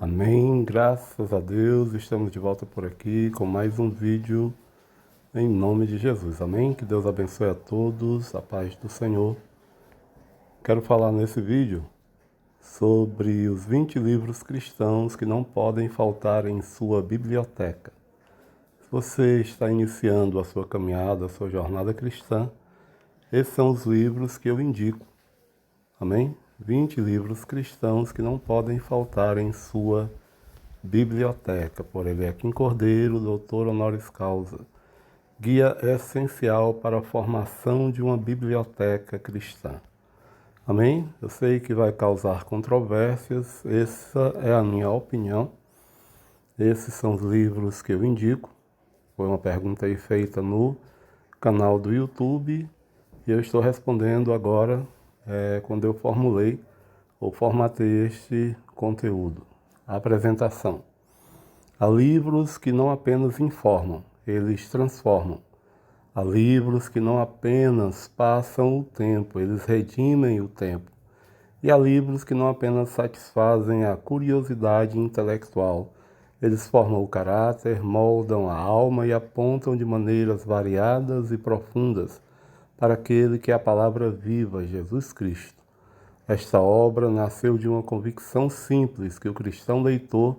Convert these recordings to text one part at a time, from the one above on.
Amém, graças a Deus, estamos de volta por aqui com mais um vídeo em nome de Jesus, amém? Que Deus abençoe a todos, a paz do Senhor. Quero falar nesse vídeo sobre os 20 livros cristãos que não podem faltar em sua biblioteca. Se você está iniciando a sua caminhada, a sua jornada cristã, esses são os livros que eu indico, amém? 20 livros cristãos que não podem faltar em sua biblioteca, por Eliakim Cordeiro, doutor honoris causa. Guia essencial para a formação de uma biblioteca cristã. Amém? Eu sei que vai causar controvérsias, essa é a minha opinião. Esses são os livros que eu indico. Foi uma pergunta aí feita no canal do YouTube e eu estou respondendo agora quando eu formulei ou formatei este conteúdo. A apresentação. Há livros que não apenas informam, eles transformam. Há livros que não apenas passam o tempo, eles redimem o tempo. E há livros que não apenas satisfazem a curiosidade intelectual, eles formam o caráter, moldam a alma e apontam de maneiras variadas e profundas para aquele que é a palavra viva, Jesus Cristo. Esta obra nasceu de uma convicção simples que o cristão leitor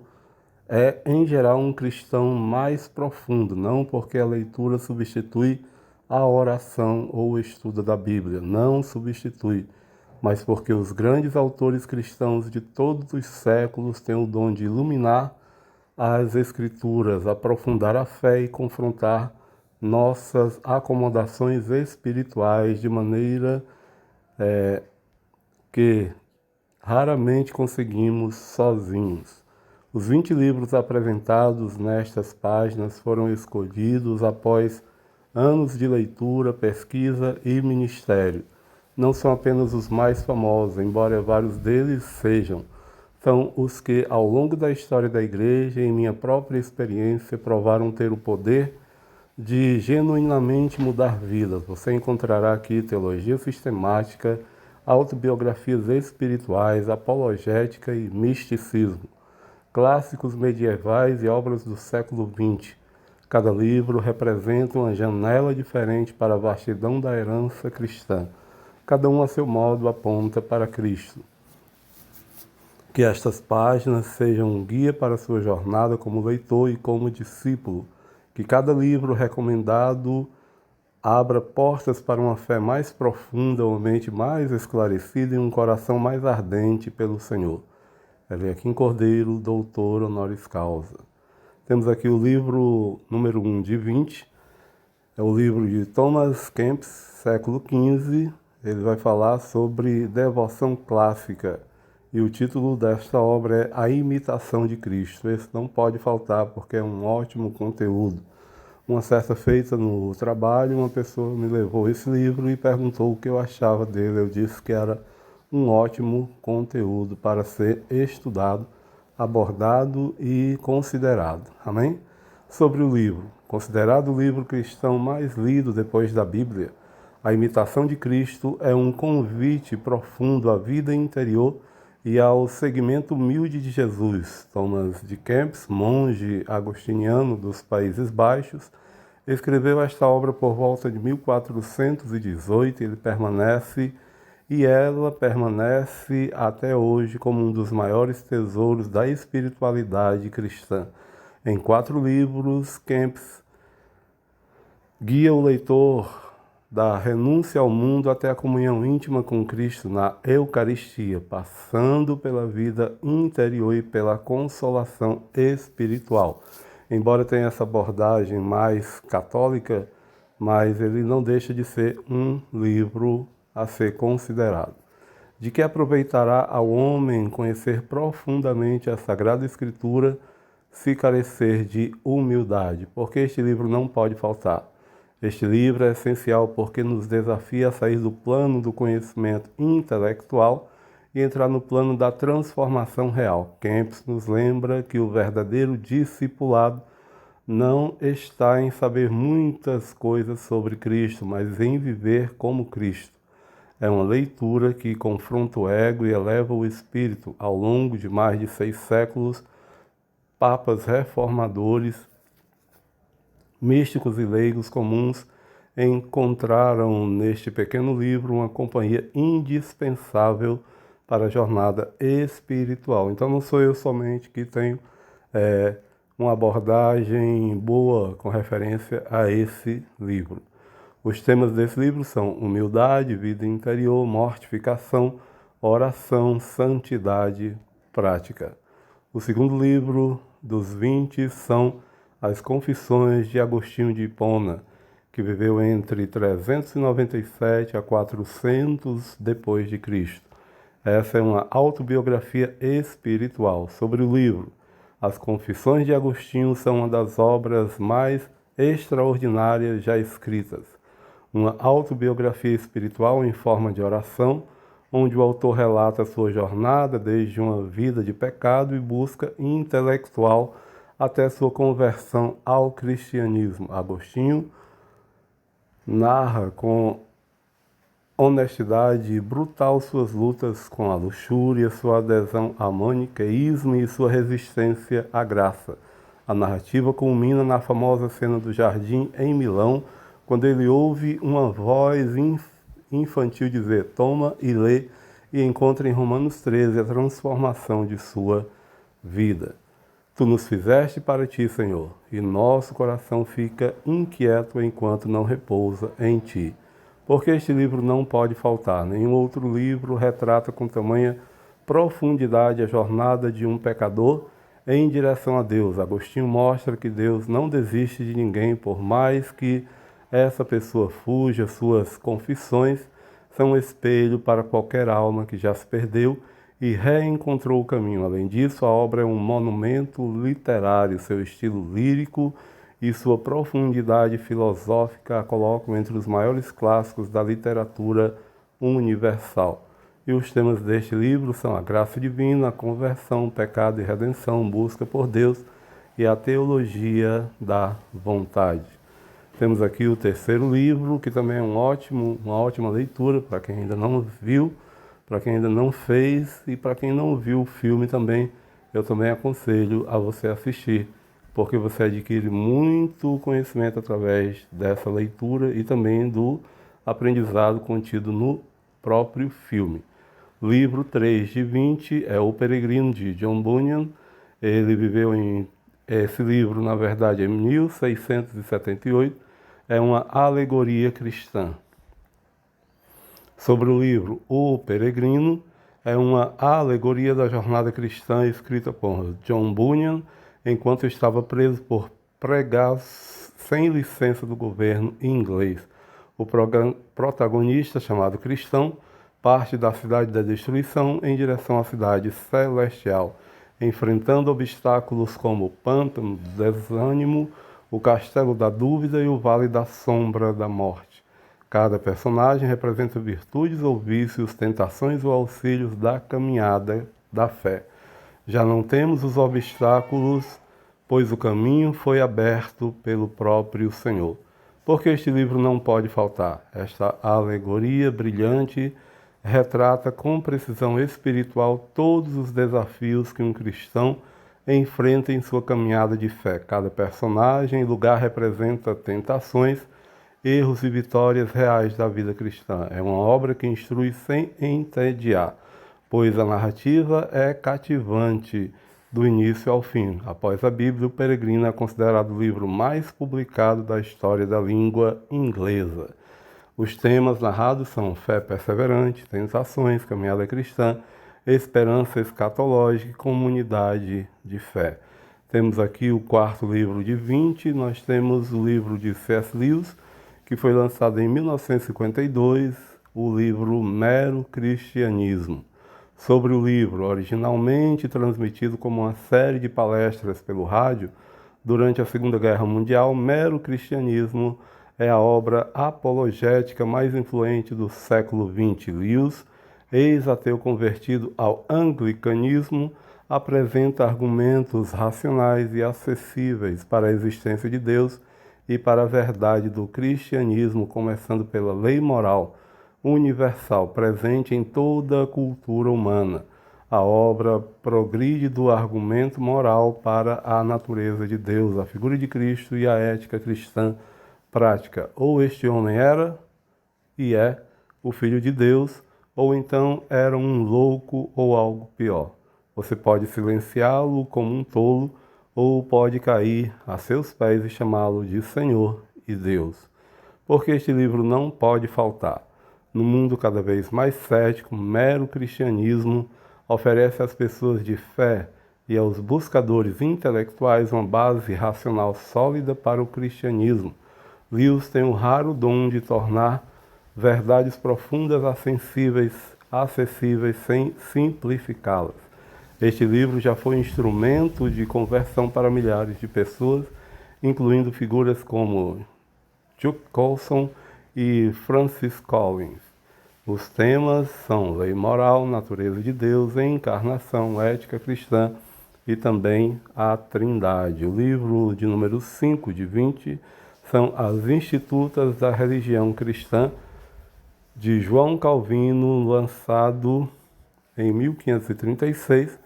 é, em geral, um cristão mais profundo, não porque a leitura substitui a oração ou o estudo da Bíblia, não substitui, mas porque os grandes autores cristãos de todos os séculos têm o dom de iluminar as Escrituras, aprofundar a fé e confrontar nossas acomodações espirituais de maneira que raramente conseguimos sozinhos. Os 20 livros apresentados nestas páginas foram escolhidos após anos de leitura, pesquisa e ministério. Não são apenas os mais famosos, embora vários deles sejam. São os que, ao longo da história da Igreja e em minha própria experiência, provaram ter o poder de genuinamente mudar vidas. Você encontrará aqui teologia sistemática, autobiografias espirituais, apologética e misticismo, clássicos medievais e obras do século XX. Cada livro representa uma janela diferente para a vastidão da herança cristã. Cada um a seu modo aponta para Cristo. Que estas páginas sejam um guia para a sua jornada como leitor e como discípulo. Que cada livro recomendado abra portas para uma fé mais profunda, uma mente mais esclarecida e um coração mais ardente pelo Senhor. Eliakim Cordeiro, doutor honoris causa. Temos aqui o livro número 1 de 20. É o livro de Thomas Kempis, século XV. Ele vai falar sobre devoção clássica. E o título desta obra é A Imitação de Cristo. Esse não pode faltar porque é um ótimo conteúdo. Uma certa feita no trabalho, uma pessoa me levou esse livro e perguntou o que eu achava dele. Eu disse que era um ótimo conteúdo para ser estudado, abordado e considerado. Amém? Sobre o livro. Considerado o livro cristão mais lido depois da Bíblia, A Imitação de Cristo é um convite profundo à vida interior e ao seguimento humilde de Jesus. Thomas de Kempis, monge agostiniano dos Países Baixos, escreveu esta obra por volta de 1418 e ela permanece até hoje como um dos maiores tesouros da espiritualidade cristã. Em 4 livros, Kempis guia o leitor da renúncia ao mundo até a comunhão íntima com Cristo na Eucaristia, passando pela vida interior e pela consolação espiritual. Embora tenha essa abordagem mais católica, mas ele não deixa de ser um livro a ser considerado. De que aproveitará ao homem conhecer profundamente a Sagrada Escritura se carecer de humildade? Porque este livro não pode faltar. Este livro é essencial porque nos desafia a sair do plano do conhecimento intelectual e entrar no plano da transformação real. Kempis nos lembra que o verdadeiro discipulado não está em saber muitas coisas sobre Cristo, mas em viver como Cristo. É uma leitura que confronta o ego e eleva o espírito. Ao longo de mais de 6 séculos, papas reformadores, místicos e leigos comuns encontraram neste pequeno livro uma companhia indispensável para a jornada espiritual. Então não sou eu somente que tenho uma abordagem boa com referência a esse livro. Os temas desse livro são humildade, vida interior, mortificação, oração, santidade, prática. O segundo livro dos 20 são as Confissões de Agostinho de Hipona, que viveu entre 397 a 400 depois de Cristo. Essa é uma autobiografia espiritual. Sobre o livro, As Confissões de Agostinho são uma das obras mais extraordinárias já escritas. Uma autobiografia espiritual em forma de oração, onde o autor relata sua jornada desde uma vida de pecado e busca intelectual até sua conversão ao cristianismo. Agostinho narra com honestidade brutal suas lutas com a luxúria, sua adesão ao maniqueísmo e sua resistência à graça. A narrativa culmina na famosa cena do jardim em Milão, quando ele ouve uma voz infantil dizer: toma e lê, e encontra em Romanos 13 a transformação de sua vida. Tu nos fizeste para ti, Senhor, e nosso coração fica inquieto enquanto não repousa em ti. Porque este livro não pode faltar. Nenhum outro livro retrata com tamanha profundidade a jornada de um pecador em direção a Deus. Agostinho mostra que Deus não desiste de ninguém, por mais que essa pessoa fuja. Suas confissões são um espelho para qualquer alma que já se perdeu e reencontrou o caminho. Além disso, a obra é um monumento literário. Seu estilo lírico e sua profundidade filosófica a colocam entre os maiores clássicos da literatura universal. E os temas deste livro são a graça divina, a conversão, pecado e redenção, busca por Deus e a teologia da vontade. Temos aqui o terceiro livro, que também é uma ótima leitura para quem ainda não viu, para quem ainda não fez e para quem não viu o filme também, eu também aconselho a você assistir, porque você adquire muito conhecimento através dessa leitura e também do aprendizado contido no próprio filme. Livro 3 de 20 é O Peregrino, de John Bunyan. Ele viveu em... Esse livro, na verdade, é 1678. É uma alegoria cristã. Sobre o livro O Peregrino, é uma alegoria da jornada cristã escrita por John Bunyan, enquanto estava preso por pregar sem licença do governo inglês. O protagonista, chamado Cristão, parte da cidade da destruição em direção à cidade celestial, enfrentando obstáculos como o pântano do desânimo, o castelo da dúvida e o vale da sombra da morte. Cada personagem representa virtudes ou vícios, tentações ou auxílios da caminhada da fé. Já não temos os obstáculos, pois o caminho foi aberto pelo próprio Senhor. Porque este livro não pode faltar. Esta alegoria brilhante retrata com precisão espiritual todos os desafios que um cristão enfrenta em sua caminhada de fé. Cada personagem e lugar representa tentações, erros e vitórias reais da vida cristã. É uma obra que instrui sem entediar, pois a narrativa é cativante do início ao fim. Após a Bíblia, O Peregrino é considerado o livro mais publicado da história da língua inglesa. Os temas narrados são fé perseverante, tentações, caminhada cristã, esperança escatológica e comunidade de fé. Temos aqui o quarto livro de 20, nós temos o livro de C.S. Lewis, que foi lançado em 1952, o livro Mero Cristianismo. Sobre o livro, originalmente transmitido como uma série de palestras pelo rádio, durante a Segunda Guerra Mundial, Mero Cristianismo é a obra apologética mais influente do século XX. Lewis, ex-ateu convertido ao anglicanismo, apresenta argumentos racionais e acessíveis para a existência de Deus e para a verdade do cristianismo, começando pela lei moral universal presente em toda a cultura humana. A obra progride do argumento moral para a natureza de Deus, a figura de Cristo e a ética cristã prática. Ou este homem era e é o Filho de Deus, ou então era um louco ou algo pior. Você pode silenciá-lo como um tolo, ou pode cair a seus pés e chamá-lo de Senhor e Deus. Porque este livro não pode faltar. No mundo cada vez mais cético, mero cristianismo oferece às pessoas de fé e aos buscadores intelectuais uma base racional sólida para o cristianismo. Lewis tem o raro dom de tornar verdades profundas acessíveis sem simplificá-las. Este livro já foi instrumento de conversão para milhares de pessoas, incluindo figuras como Chuck Colson e Francis Collins. Os temas são lei moral, natureza de Deus, encarnação, ética cristã e também a Trindade. O livro de número 5 de 20 são As Institutas da Religião Cristã, de João Calvino, lançado em 1536,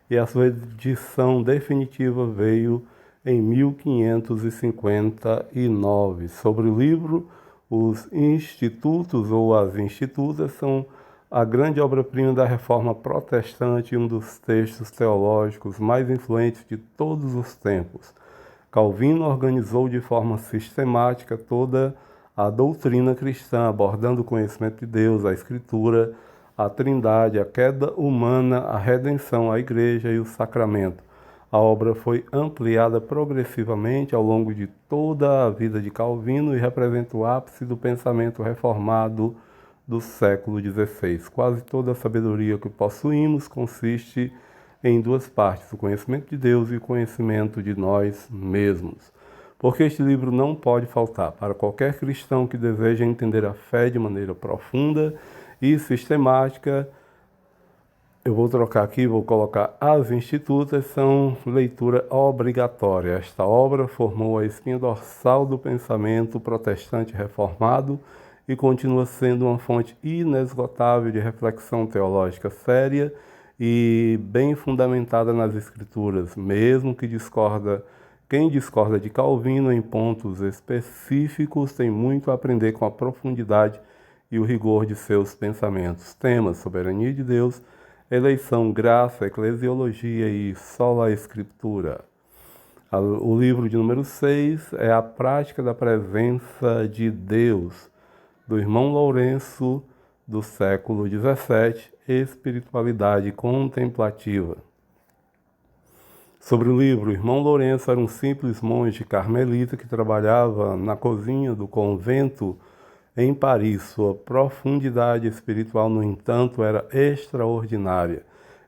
e a sua edição definitiva veio em 1559. Sobre o livro, os Institutos ou as Institutas são a grande obra-prima da Reforma Protestante e um dos textos teológicos mais influentes de todos os tempos. Calvino organizou de forma sistemática toda a doutrina cristã, abordando o conhecimento de Deus, a Escritura, a Trindade, a queda humana, a redenção, a Igreja e o sacramento. A obra foi ampliada progressivamente ao longo de toda a vida de Calvino e representa o ápice do pensamento reformado do século XVI. Quase toda a sabedoria que possuímos consiste em duas partes, o conhecimento de Deus e o conhecimento de nós mesmos. Porque este livro não pode faltar para qualquer cristão que deseja entender a fé de maneira profunda e sistemática. Eu vou trocar aqui, vou colocar As Institutas, são leitura obrigatória. Esta obra formou a espinha dorsal do pensamento protestante reformado e continua sendo uma fonte inesgotável de reflexão teológica séria e bem fundamentada nas Escrituras, mesmo que quem discorda de Calvino em pontos específicos tem muito a aprender com a profundidade e o rigor de seus pensamentos. Temas: soberania de Deus, eleição, graça, eclesiologia e sola escritura. O livro de número 6 é A Prática da Presença de Deus, do irmão Lourenço, do século XVII, Espiritualidade Contemplativa. Sobre o livro, o irmão Lourenço era um simples monge carmelita que trabalhava na cozinha do convento em Paris. Sua profundidade espiritual, no entanto, era extraordinária.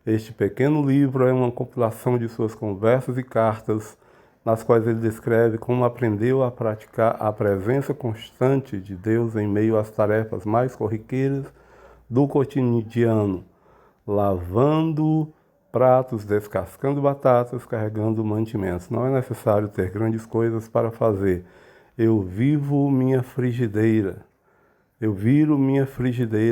Este pequeno livro é uma compilação de suas conversas e cartas, nas quais ele descreve como aprendeu a praticar a presença constante de Deus em meio às tarefas mais corriqueiras do cotidiano, lavando pratos, descascando batatas, carregando mantimentos. Não é necessário ter grandes coisas para fazer. Eu viro minha frigideira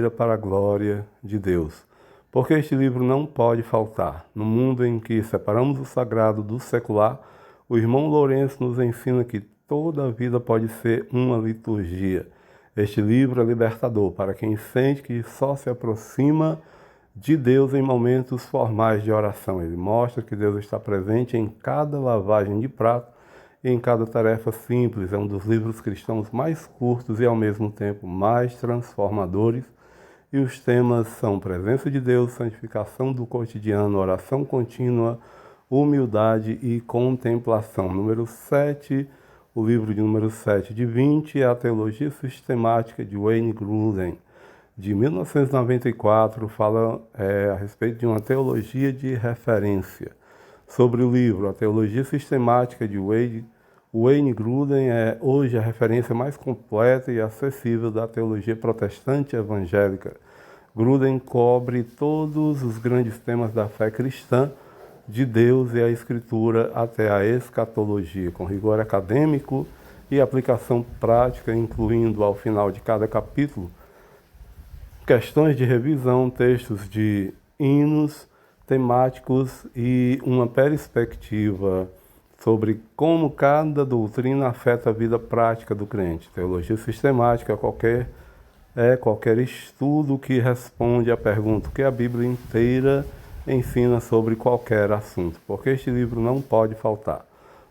para a glória de Deus. Porque este livro não pode faltar. No mundo em que separamos o sagrado do secular, o irmão Lourenço nos ensina que toda a vida pode ser uma liturgia. Este livro é libertador para quem sente que só se aproxima de Deus em momentos formais de oração. Ele mostra que Deus está presente em cada lavagem de prato e em cada tarefa simples. É um dos livros cristãos mais curtos e ao mesmo tempo mais transformadores. E os temas são presença de Deus, santificação do cotidiano, oração contínua, humildade e contemplação. Número 7, o livro de número 7 de 20 é a Teologia Sistemática de Wayne Grudem, de 1994, fala a respeito de uma teologia de referência. Sobre o livro, a Teologia Sistemática de Wayne Grudem é hoje a referência mais completa e acessível da teologia protestante evangélica. Grudem cobre todos os grandes temas da fé cristã, de Deus e a Escritura até a escatologia, com rigor acadêmico e aplicação prática, incluindo ao final de cada capítulo questões de revisão, textos de hinos, temáticos e uma perspectiva sobre como cada doutrina afeta a vida prática do crente. Teologia sistemática é qualquer estudo que responde à pergunta que a Bíblia inteira ensina sobre qualquer assunto, porque este livro não pode faltar.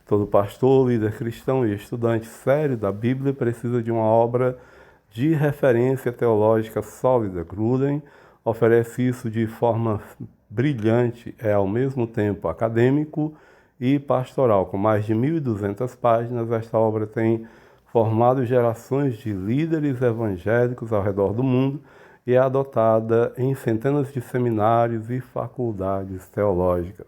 Todo pastor, líder cristão e estudante sério da Bíblia precisa de uma obra de referência teológica sólida. Gruden oferece isso de forma brilhante, é ao mesmo tempo acadêmico e pastoral. Com mais de 1.200 páginas, esta obra tem formado gerações de líderes evangélicos ao redor do mundo e é adotada em centenas de seminários e faculdades teológicas.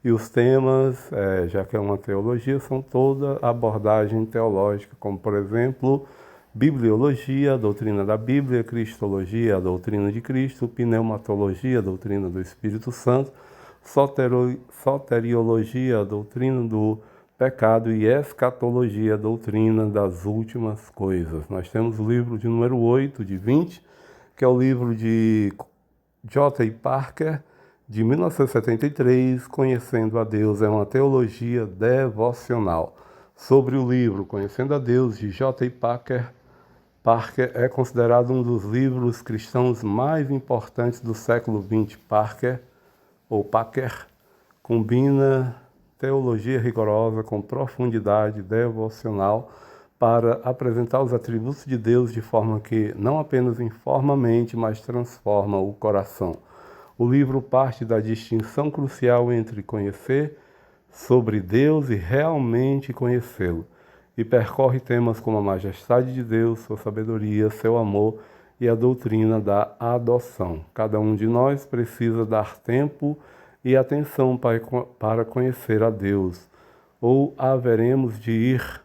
E os temas, já que é uma teologia, são toda abordagem teológica, como, por exemplo, bibliologia, a doutrina da Bíblia, cristologia, a doutrina de Cristo, pneumatologia, a doutrina do Espírito Santo, soteriologia, a doutrina do pecado e escatologia, a doutrina das últimas coisas. Nós temos o livro de número 8, de 20, que é o livro de J.I. Packer, de 1973, Conhecendo a Deus, é uma teologia devocional. Sobre o livro Conhecendo a Deus, de J.I. Packer é considerado um dos livros cristãos mais importantes do século XX. Packer combina teologia rigorosa com profundidade devocional para apresentar os atributos de Deus de forma que não apenas informa a mente, mas transforma o coração. O livro parte da distinção crucial entre conhecer sobre Deus e realmente conhecê-lo, e percorre temas como a majestade de Deus, sua sabedoria, seu amor e a doutrina da adoção. Cada um de nós precisa dar tempo e atenção para conhecer a Deus, ou haveremos de ir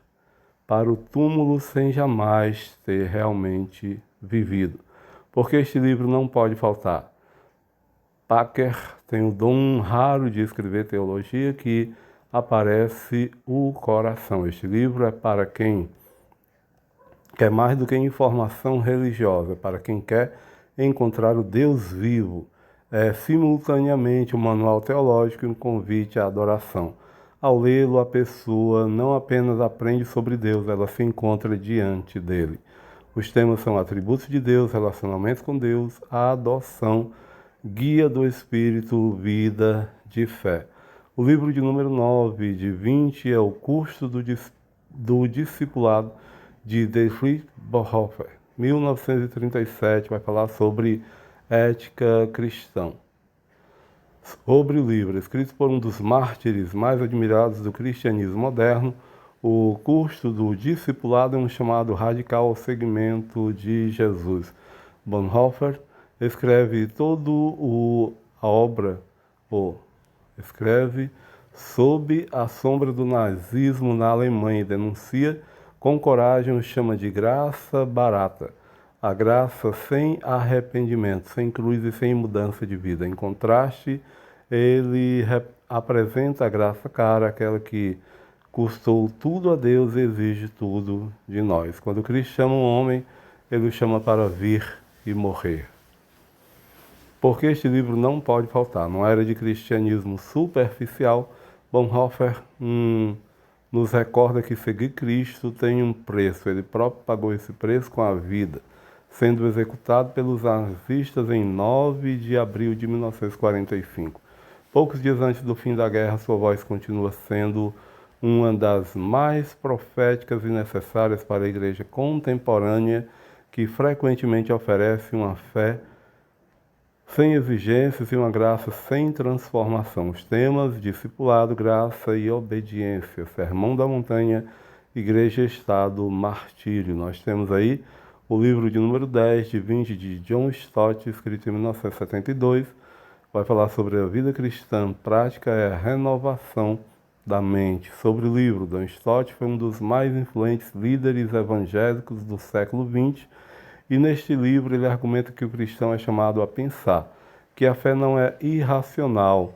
para o túmulo sem jamais ter realmente vivido. Porque este livro não pode faltar. Packer tem o dom raro de escrever teologia que aparece o coração. Este livro é para quem quer mais do que informação religiosa, para quem quer encontrar o Deus vivo. É simultaneamente um manual teológico e um convite à adoração. Ao lê-lo, a pessoa não apenas aprende sobre Deus, ela se encontra diante dele. Os temas são atributos de Deus, relacionamentos com Deus, a adoção, guia do Espírito, vida de fé. O livro de número 9, de 20, é o Custo do Discipulado, de Dietrich Bonhoeffer, 1937, vai falar sobre ética cristã. Sobre o livro, escrito por um dos mártires mais admirados do cristianismo moderno, o Custo do Discipulado é um chamado radical ao seguimento de Jesus. Bonhoeffer escreve a obra, escreve sob a sombra do nazismo na Alemanha e denuncia com coragem o chama de graça barata, a graça sem arrependimento, sem cruz e sem mudança de vida. Em contraste, ele apresenta a graça cara, aquela que custou tudo a Deus e exige tudo de nós. Quando Cristo chama um homem, ele o chama para vir e morrer. Porque este livro não pode faltar. Numa era de cristianismo superficial, Bonhoeffer nos recorda que seguir Cristo tem um preço. Ele próprio pagou esse preço com a vida, sendo executado pelos nazistas em 9 de abril de 1945. Poucos dias antes do fim da guerra, sua voz continua sendo uma das mais proféticas e necessárias para a igreja contemporânea, que frequentemente oferece uma fé sem exigências e uma graça sem transformação. Os temas: discipulado, graça e obediência, Sermão da Montanha, Igreja, Estado, Martírio. Nós temos aí o livro de número 10, de 20, de John Stott, escrito em 1972. Vai falar sobre a vida cristã prática e a renovação da mente. Sobre o livro, John Stott foi um dos mais influentes líderes evangélicos do século XX, e neste livro ele argumenta que o cristão é chamado a pensar, que a fé não é irracional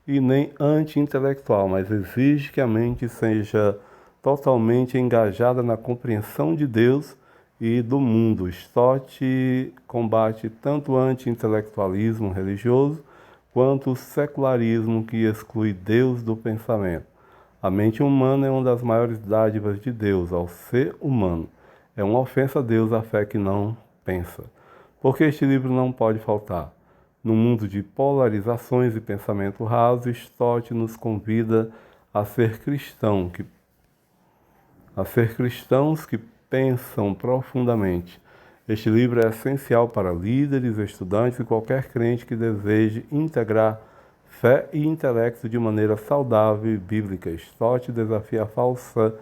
e nem anti-intelectual, mas exige que a mente seja totalmente engajada na compreensão de Deus e do mundo. Stott combate tanto o anti-intelectualismo religioso quanto o secularismo que exclui Deus do pensamento. A mente humana é uma das maiores dádivas de Deus ao ser humano. É uma ofensa a Deus a fé que não pensa. Porque este livro não pode faltar. No mundo de polarizações e pensamento raso, Stott nos convida a ser cristãos que pensam profundamente. Este livro é essencial para líderes, estudantes e qualquer crente que deseje integrar fé e intelecto de maneira saudável e bíblica. Stott desafia a falsa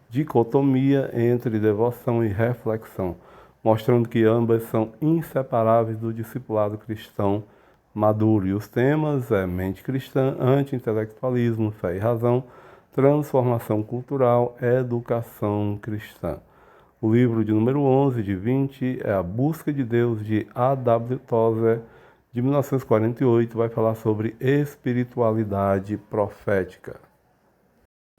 dicotomia entre devoção e reflexão, mostrando que ambas são inseparáveis do discipulado cristão maduro. E os temas é mente cristã, anti-intelectualismo, fé e razão, transformação cultural, educação cristã. O livro de número 11 de 20 é A Busca de Deus, de A.W. Tozer, de 1948, vai falar sobre espiritualidade profética.